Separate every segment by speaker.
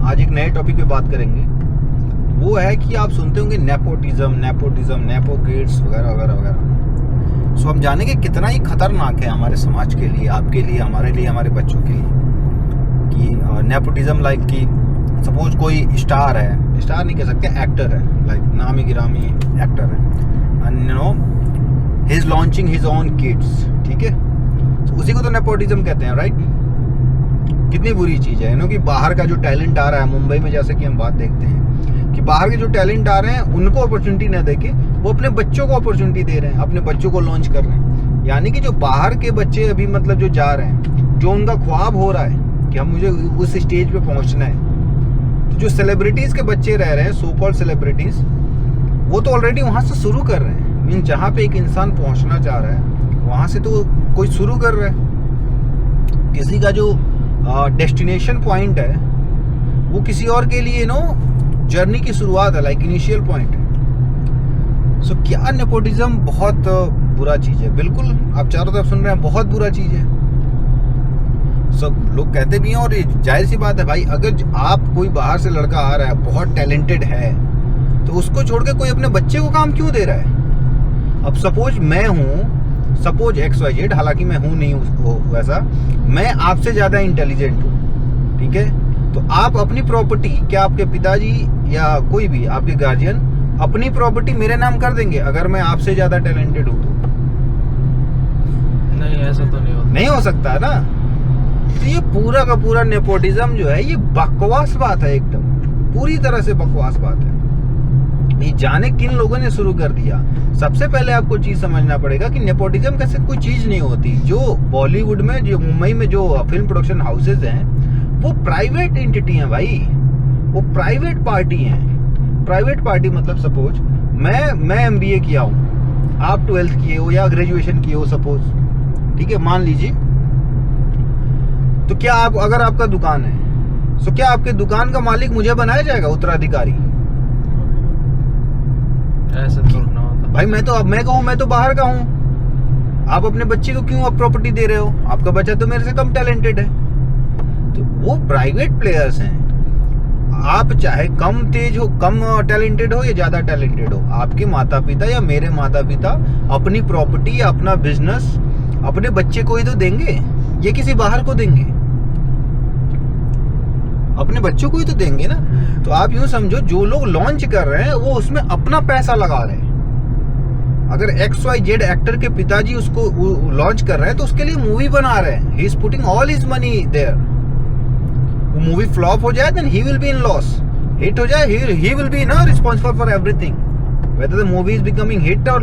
Speaker 1: आज एक नए टॉपिक पे बात करेंगे। वो है कि आप सुनते होंगे नेपोटिज्म, नेपो किड्स वगैरह वगैरह वगैरह। सो हम जानेंगे कितना ही खतरनाक है हमारे समाज के लिए, आपके लिए, हमारे बच्चों के लिए कि नेपोटिज्म लाइक कि सपोज कोई स्टार है, स्टार नहीं कह सकते, एक्टर है, लाइक नामी गिरामी एक्टर है, and you know he is launching his own kids, ठीक है। तो उसी को तो नेपोटिज्म कहते हैं, राइट। कितनी बुरी चीज़ है कि बाहर का जो टैलेंट आ रहा है, मुंबई में जैसे कि हम बात देखते हैं कि बाहर के जो टैलेंट आ रहे हैं उनको अपॉर्चुनिटी न देके वो अपने बच्चों को अपॉर्चुनिटी दे रहे हैं, अपने बच्चों को लॉन्च कर रहे हैं। यानी कि जो बाहर के बच्चे अभी मतलब जो जा रहे हैं, जो उनका ख्वाब हो रहा है कि हम मुझे उस स्टेज पे पहुंचना है, तो जो सेलिब्रिटीज के बच्चे रह रहे हैं, सो कॉल्ड सेलिब्रिटीज, वो तो ऑलरेडी वहां से शुरू कर रहे हैं। मीन जहाँ पे एक इंसान पहुंचना चाह रहा है वहां से तो कोई शुरू कर रहा है। किसी का जो डेस्टिनेशन पॉइंट है वो किसी और के लिए जर्नी की शुरुआत है, लाइक इनिशियल पॉइंट है। सो क्या नेपोटिज्म बहुत बुरा चीज़ है, बिल्कुल आप चारों तरफ सुन रहे हैं, बहुत बुरा चीज़ है। सब लोग कहते भी हैं और ये जाहिर सी बात है भाई, अगर आप कोई बाहर से लड़का आ रहा है बहुत टैलेंटेड है तो उसको छोड़ के कोई अपने बच्चे को काम क्यों दे रहा है। अब सपोज मैं हूँ, सपोज XYZ, हालांकि मैं हूँ नहीं उसको वैसा, मैं आपसे ज़्यादा इंटेलिजेंट हूँ, ठीक है। तो आप अपनी प्रॉपर्टी, क्या आपके पिताजी या कोई भी आपके गार्जियन अपनी प्रॉपर्टी मेरे नाम कर देंगे अगर मैं आपसे ज़्यादा टैलेंटेड हूँ तो?
Speaker 2: नहीं, ऐसा तो नहीं
Speaker 1: हो सकता है ना। तो ये पूरा का पूरा नेपोटिज्म जो है ये बकवास बात है, एकदम पूरी तरह से बकवास बात है। ये जाने किन लोगों ने शुरू कर दिया। सबसे पहले आपको चीज समझना पड़ेगा कि नेपोटिज्म कैसे कोई चीज नहीं होती। जो बॉलीवुड में, जो मुंबई में जो फिल्म प्रोडक्शन हाउसेज हैं वो प्राइवेट एंटिटी हैं भाई, वो प्राइवेट पार्टी हैं। प्राइवेट पार्टी मतलब सपोज मैं MBA किया हूँ, आप 12th किए हो या ग्रेजुएशन किए हो सपोज, ठीक है, मान लीजिए। तो क्या आप, अगर आपका दुकान है, तो क्या आपके दुकान का मालिक मुझे बनाया जाएगा उत्तराधिकारी?
Speaker 2: ऐसा तो ना होता
Speaker 1: भाई। मैं कहूँ मैं तो बाहर का हूँ, आप अपने बच्चे को क्यों आप प्रॉपर्टी दे रहे हो? आपका बच्चा तो मेरे से कम टैलेंटेड है। तो वो प्राइवेट प्लेयर्स हैं। आप चाहे कम तेज हो, कम टैलेंटेड हो या ज्यादा टैलेंटेड हो, आपके माता पिता या मेरे माता पिता अपनी प्रॉपर्टी या अपना बिजनेस अपने बच्चे को ही तो देंगे, ये किसी बाहर को देंगे? अपने बच्चों को ही तो देंगे ना। तो आप यूं समझो, जो लोग लॉन्च कर रहे हैं वो उसमें अपना पैसा लगा रहे हैं। अगर XYZ एक्टर के पिताजी उसको लॉन्च कर रहे हैं तो उसके लिए मूवी बना रहे हैं, he is putting all his money there. वो मूवी फ्लॉप हो जाए then he will be in loss, hit हो जाए ही विल बी ना responsible for everything, whether the movie is becoming hit और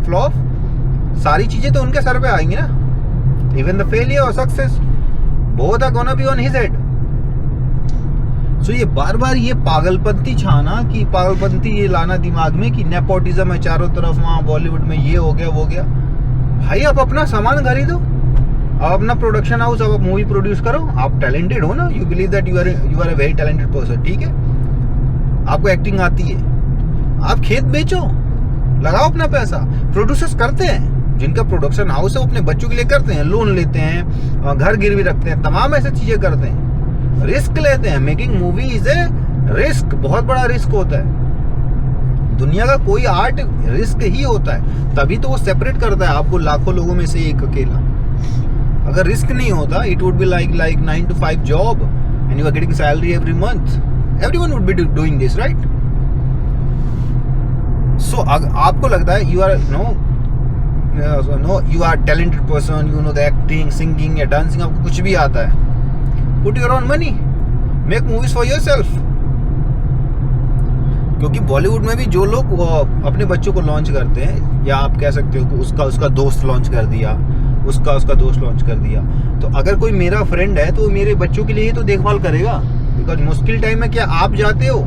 Speaker 1: फ्लॉप, सारी चीजें तो उनके सर पे आएंगी ना। इवन द फेलियर और success both are gonna be on his head. So ये बार बार ये पागलपंती छाना, कि पागलपंती ये लाना दिमाग में कि नेपोटिज्म है चारों तरफ, वहाँ बॉलीवुड में ये हो गया वो गया। भाई आप अपना सामान खरीदो, आप अपना प्रोडक्शन हाउस, आप मूवी प्रोड्यूस करो, आप टैलेंटेड हो ना, you believe that you are a very talented person, ठीक है, आपको एक्टिंग आती है, आप खेत बेचो, लगाओ अपना पैसा। प्रोड्यूसर्स करते हैं, जिनका प्रोडक्शन हाउस है वो अपने बच्चों के लिए करते हैं, लोन लेते हैं, घर गिरवी रखते हैं, तमाम ऐसी चीजें करते हैं, रिस्क लेते हैं। Making movie is a risk, बहुत बड़ा रिस्क होता है। दुनिया का कोई आर्ट रिस्क ही होता है, तभी तो वो सेपरेट करता है आपको लाखों लोगों में से एक अकेला। अगर रिस्क नहीं होता, it would be like 9 to 5 job and you are getting salary every month, everyone would be doing this, right. So आपको लगता है you are you are talented person, you know the acting, singing या dancing, आपको कुछ भी आता है, put your own money, make movies for yourself। क्योंकि बॉलीवुड में भी जो लोग अपने बच्चों को लॉन्च करते हैं, या आप कह सकते हो कि उसका दोस्त लॉन्च कर दिया, उसका दोस्त लॉन्च कर दिया, तो अगर कोई मेरा फ्रेंड है तो वो मेरे बच्चों के लिए ही तो देखभाल करेगा। बिकॉज मुश्किल टाइम में क्या आप जाते हो?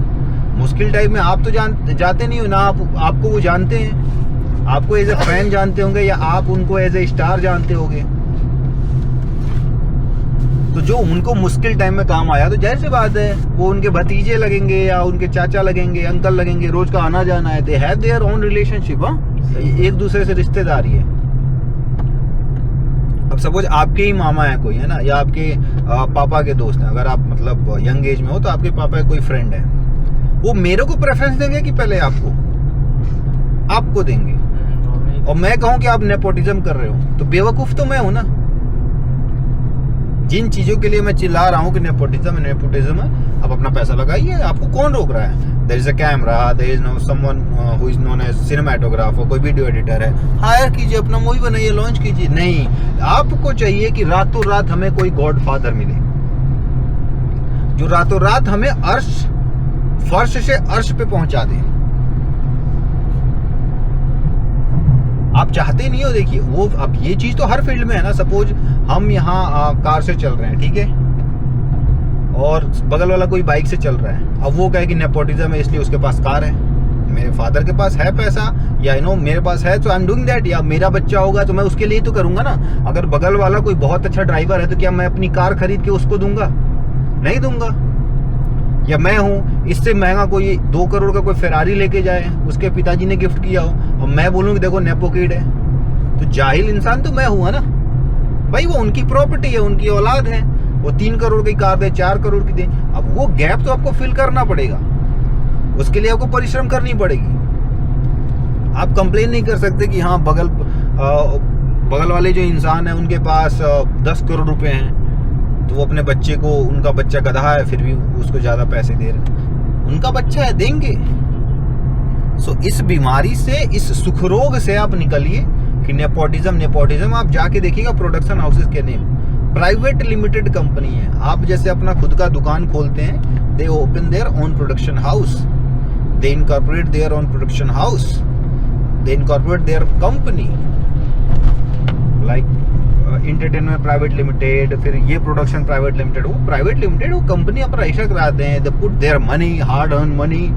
Speaker 1: मुश्किल टाइम में आप तो जाते नहीं हो ना, आपको वो जानते हैं, आपको एज ए फैन जानते होंगे या आप उनको एज ए स्टार जानते होंगे। तो जो उनको मुश्किल टाइम में काम आया तो जाहिर सी बात है वो उनके भतीजे लगेंगे या उनके चाचा लगेंगे, अंकल लगेंगे, रोज का आना जाना है, they have their own relationship, एक दूसरे से रिश्तेदारी है। अब सपोज आपके ही मामा है कोई, है ना, या आपके पापा के दोस्त हैं, अगर आप मतलब यंग एज में हो तो आपके पापा का कोई फ्रेंड है, वो मेरे को प्रेफरेंस देंगे कि पहले आपको देंगे? और मैं कहूं कि आप नेपोटिज्म कर रहे हो, तो बेवकूफ तो मैं हूं ना। जिन चीजों के लिए मैं चिल्ला रहा हूं कि नेपोटिज्म है, आप अपना पैसा लगाइए, आपको कौन रोक रहा है? There is a camera, there is no someone who is known as cinematographer, कोई वीडियो एडिटर है, हायर कीजिए, अपना मूवी बनाइए, लॉन्च कीजिए। नहीं, आपको चाहिए कि रातों रात हमें कोई गॉडफादर मिले, जो रातों रात हमें फर्श से अर्श पे पहुंचा दे। आप चाहते नहीं हो, देखिए वो, अब ये चीज तो हर फील्ड में है ना। सपोज हम यहाँ कार से चल रहे हैं, ठीक है, और बगल वाला कोई बाइक से चल रहा है, अब वो कहे कि नेपोटिज्म है इसलिए उसके पास कार है, मेरे फादर के पास है पैसा, या मेरे पास है, तो आई एम डूइंग दैट। या मेरा बच्चा होगा तो मैं उसके लिए तो करूंगा ना। अगर बगल वाला कोई बहुत अच्छा ड्राइवर है तो क्या मैं अपनी कार खरीद के उसको दूंगा? नहीं दूंगा। या मैं हूं, इससे महंगा कोई 2 करोड़ का कोई फेरारी लेके जाए, उसके पिताजी ने गिफ्ट किया हो, और मैं बोलूं कि देखो नेपो किड है, तो जाहिल इंसान तो मैं हुआ ना भाई। वो उनकी प्रॉपर्टी है, उनकी औलाद है, वो 3 करोड़ की कार दे, 4 करोड़ की दे, अब वो गैप तो आपको फिल करना पड़ेगा, उसके लिए आपको परिश्रम करनी पड़ेगी। आप कंप्लेन नहीं कर सकते कि हाँ बगल वाले जो इंसान है उनके पास 10 करोड़ रुपए हैं, तो वो अपने बच्चे को, उनका बच्चा गधा है फिर भी उसको ज्यादा पैसे दे रहे, उनका बच्चा है, देंगे। सो इस बीमारी से, इस सुख रोग से आप निकलिए कि नेपोटिज्म आप जाके देखिएगा प्रोडक्शन हाउसेस के नेम, प्राइवेट लिमिटेड कंपनी है। आप जैसे अपना खुद का दुकान खोलते हैं, दे open their own production house, they incorporate their own production house, they incorporate their company like entertainment private limited, फिर ये प्रोडक्शन प्राइवेट लिमिटेड, वो प्राइवेट लिमिटेड, वो कंपनी अपना रजिस्टर कराते हैं, they put their money, hard earn money.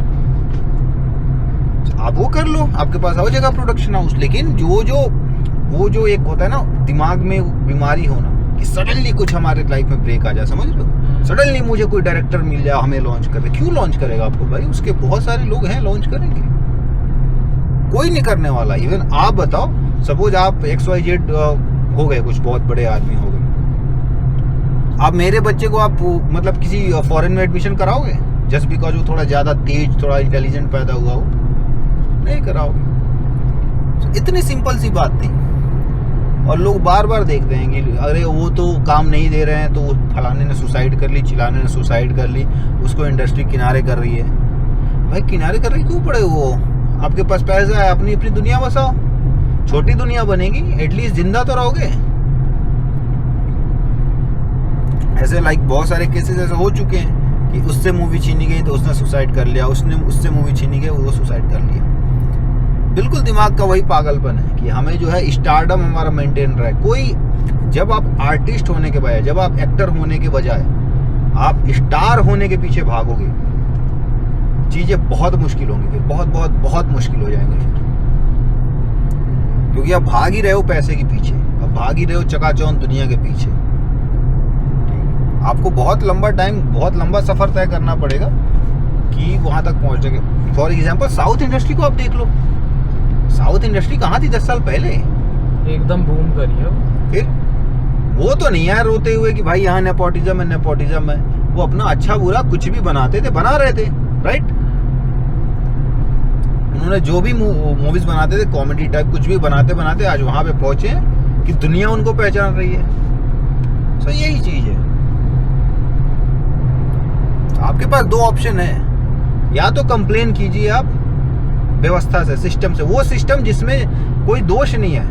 Speaker 1: आप वो कर लो, आपके पास हो जाएगा प्रोडक्शन हाउस। लेकिन वो जो एक होता है ना दिमाग में बीमारी होना, कि सडनली कुछ हमारे लाइफ में ब्रेक आ जाए, समझ लो, सडनली मुझे कोई डायरेक्टर मिल जाए, हमें लॉन्च कर दे। क्यों लॉन्च करेगा आपको भाई? उसके बहुत सारे लोग हैं लॉन्च करेंगे, कोई नहीं करने वाला। इवन आप बताओ, सपोज आप XYZ हो गए, कुछ बहुत बड़े आदमी हो गए, आप मेरे बच्चे को आप मतलब किसी फॉरेन में एडमिशन कराओगे जस्ट बिकॉज वो थोड़ा ज्यादा तेज, थोड़ा इंटेलिजेंट पैदा हुआ हो? नहीं कराओगे। तो इतनी सिंपल सी बात थी, और लोग बार बार देखते हैं कि अरे वो तो काम नहीं दे रहे हैं, तो फलाने ने सुसाइड कर ली, चिलाने ने सुसाइड कर ली, उसको इंडस्ट्री किनारे कर रही है। भाई किनारे कर रही क्यों पड़े? वो आपके पास पैसा है, अपनी दुनिया बसाओ, छोटी दुनिया बनेगी, एटलीस्ट जिंदा तो रहोगे। ऐसे लाइक बहुत सारे केसेस ऐसे हो चुके हैं कि उससे मूवी छीनी गई तो उसने सुसाइड कर लिया, उससे मूवी छीनी गई वो सुसाइड कर लिया। बिल्कुल दिमाग का वही पागलपन है कि हमें जो है स्टारडम हमारा मेंटेन रहा है। कोई, जब आप आर्टिस्ट होने के बजाय, जब आप एक्टर होने के बजाय आप स्टार होने के पीछे भागोगे, चीजें बहुत मुश्किल होंगी, फिर बहुत बहुत बहुत मुश्किल हो जाएंगे फिर, क्योंकि आप भाग ही रहे हो पैसे के पीछे, आप भाग ही रहे हो चकाचौंध दुनिया के पीछे। आपको बहुत लंबा टाइम, बहुत लंबा सफर तय करना पड़ेगा कि वहां तक पहुंचने के। फॉर एग्जाम्पल साउथ इंडस्ट्री को आप देख लो, साउथ इंडस्ट्री कहाँ थी 10 साल पहले? एकदम बूम करी है। फिर वो तो नहीं है रोते हुए कि भाई यहाँ नेपोटिज्म है, नेपोटिज्म है। वो अपना अच्छा बुरा कुछ भी बनाते थे, बना रहे थे, राइट। उन्होंने जो भी मूवीज बनाते थे, कॉमेडी टाइप कुछ भी बनाते बनाते आज वहां पे पहुंचे कि दुनिया उनको पहचान रही है। तो यही चीज है। आपके पास 2 ऑप्शन है, या तो कंप्लेन कीजिए आप व्यवस्था से, सिस्टम से, वो सिस्टम जिसमें कोई दोष नहीं है।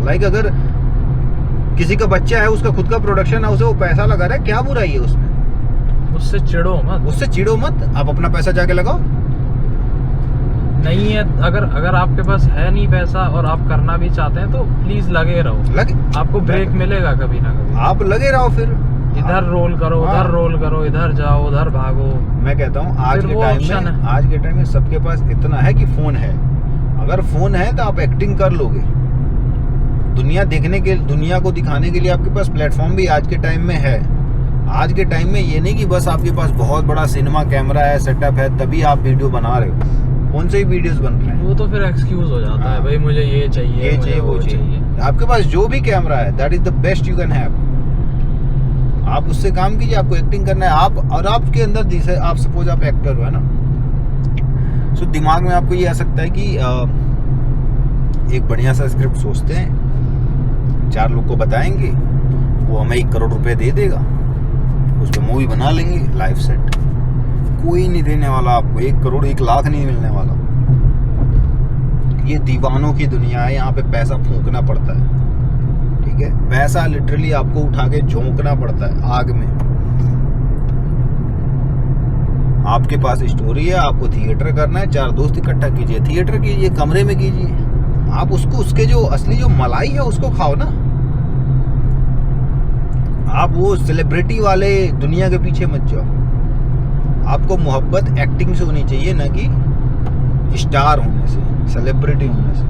Speaker 1: लाइक अगर किसी का बच्चा है, उसका खुद का प्रोडक्शन है, उसे वो पैसा लगा रहा है, क्या बुराई है उसमें? उससे चिढ़ो मत, आप अपना पैसा जाके लगाओ।
Speaker 2: नहीं है, अगर आपके पास है नहीं पैसा और आप करना भी चाहते हैं तो प्लीज लगे रहो, आपको ब्रेक मिलेगा कभी ना कभी।
Speaker 1: आप लगे रहो, फिर
Speaker 2: इधर रोल करो, उधर रोल करो, इधर जाओ, उधर भागो।
Speaker 1: मैं कहता हूँ आज के टाइम में सबके पास इतना है कि फोन है। अगर फोन है तो आप एक्टिंग कर लोगे। दुनिया को दिखाने के लिए आपके पास प्लेटफॉर्म भी आज के टाइम में है। आज के टाइम में ये नहीं कि बस आपके पास बहुत बड़ा सिनेमा कैमरा है, सेटअप है, तभी आप वीडियो बना रहे हो। कौन से ही वीडियोस बन रहे हैं,
Speaker 2: वो तो फिर एक्सक्यूज हो जाता है, भाई मुझे ये चाहिए,
Speaker 1: वो चाहिए। आपके पास जो भी कैमरा है, that is the best you can have. आप उससे काम कीजिए, आपको एक्टिंग करना है आप, और आपके अंदर जैसे आप सपोज आप एक्टर हो, है ना, सो दिमाग में आपको ये आ सकता है कि एक बढ़िया सा स्क्रिप्ट सोचते हैं, 4 लोग को बताएंगे, वो हमें 1 करोड़ रुपए दे देगा, उस पर मूवी बना लेंगे, लाइफ सेट। कोई नहीं देने वाला आपको 1 करोड़ 1 लाख नहीं मिलने वाला। ये दीवानों की दुनिया है, यहाँ पे पैसा फूंकना पड़ता है, ठीक है, पैसा लिटरली आपको उठा के झोंकना पड़ता है आग में। आपके पास स्टोरी है, आपको थिएटर करना है, 4 दोस्त इकट्ठा कीजिए, थिएटर कीजिए, कमरे में कीजिए, आप उसको उसके जो असली जो मलाई है उसको खाओ ना। आप वो सेलिब्रिटी वाले दुनिया के पीछे मत जाओ। आपको मोहब्बत एक्टिंग से होनी चाहिए, ना कि स्टार होने से, सेलिब्रिटी होने से।